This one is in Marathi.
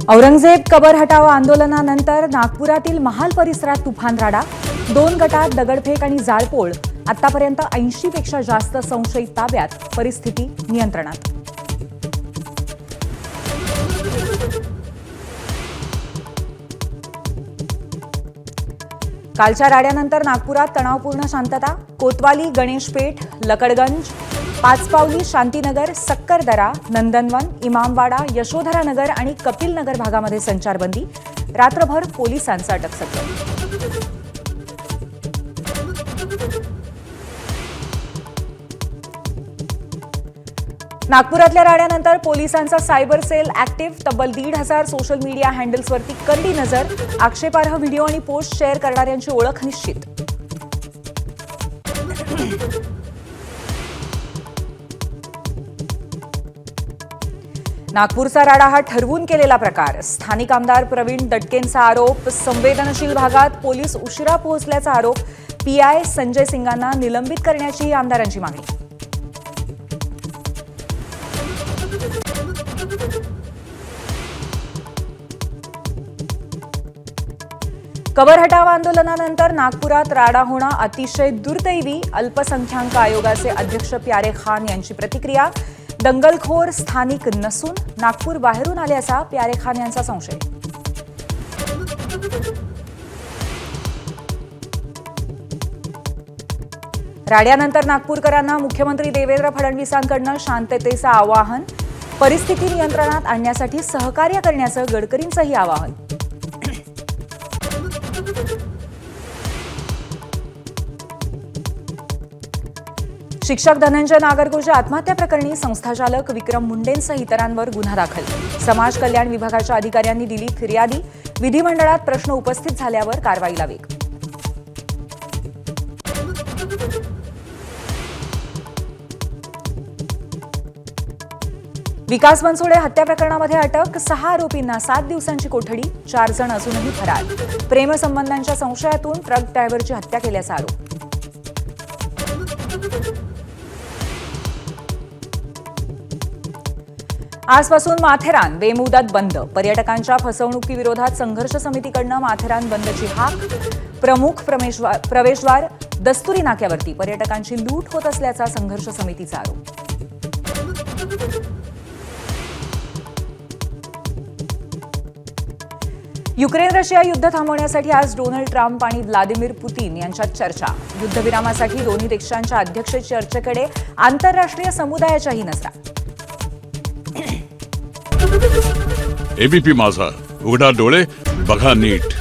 औरंगजेब कबर हटाओ आंदोलनानंतर नागपुरातील महाल परिसरात तुफान राडा, 2 गटात दगडफेक आणि जाळपोळ. आतापर्यंत 80 पेक्षा जास्त संशयित ताब्यात, परिस्थिती नियंत्रणात. कालच्या राड्यानंतर नागपुरात तणावपूर्ण शांतता. कोतवाली, गणेशपेठ, लकडगंज, पाचपावली, शांतीनगर, सक्करदरा, नंदनवन, इमामवाडा, यशोधरानगर आणि कपिलनगर भागामध्ये संचारबंदी. रात्रभर पोलिसांचं अटकसत्र. नागपुरातल्या राड्यानंतर पोलिसांचा सायबर सेल ऍक्टिव्ह. तब्बल 1,500 सोशल मीडिया हँडल्सवरती करडी नजर. आक्षेपार्ह व्हिडिओ आणि पोस्ट शेअर करणाऱ्यांची ओळख निश्चित. नागपूरचा राडा हा ठरवून केलेला प्रकार. स्थानिक आमदार प्रवीण दटकेंचा आरोप. संवेदनशील भागात पोलीस उशिरा पोहोचल्याचा आरोप. पीआय संजय सिंगांना निलंबित करण्याची आमदारांची मागणी. कबर हटाव आंदोलनानंतर नागपुरात राडा होणं अतिशय दुर्दैवी. अल्पसंख्याक आयोगाचे अध्यक्ष प्यारे खान यांची प्रतिक्रिया. दंगलखोर स्थानिक नसून नागपूर बाहेरून आल्याचा प्यारे खान यांचा संशय. राड्यानंतर नागपूरकरांना मुख्यमंत्री देवेंद्र फडणवीसांकडून शांततेचं आवाहन. परिस्थिती नियंत्रणात आणण्यासाठी सहकार्य करण्याचं गडकरींचंही आवाहन. शिक्षक धनंजय नागरगोजे आत्महत्या प्रकरणी संस्थाचालक विक्रम मुंडेंसह इतरांवर गुन्हा दाखल. समाज कल्याण विभागाच्या अधिकाऱ्यांनी दिली फिर्यादी. विधिमंडळात प्रश्न उपस्थित झाल्यावर कारवाईला वेग. विकास बनसोडे हत्या प्रकरणामध्ये अटक. 6 आरोपींना 7 दिवसांची कोठडी. 4 जण अजूनही फरार. प्रेमसंबंधांच्या संशयातून ट्रक ड्रायव्हरची हत्या केल्याचा आरोप. आजपासून माथेरान बेमुदत बंद. पर्यटकांच्या फसवणुकीविरोधात संघर्ष समितीकडून माथेरान बंदची हाक. प्रमुख प्रवेशद्वार दस्तुरी नाक्यावरती पर्यटकांची लूट होत असल्याचा संघर्ष समितीचा आरोप. युक्रेन रशिया युद्ध थांबवण्यासाठी आज डोनाल्ड ट्रम्प आणि व्लादिमीर पुतीन यांच्यात चर्चा. युद्धविरामासाठी दोन्ही देशांच्या अध्यक्ष चर्चेकडे आंतरराष्ट्रीय समुदायाच्याही नजरा. एबीपी माझा, उघडा डोळे बघा नीट.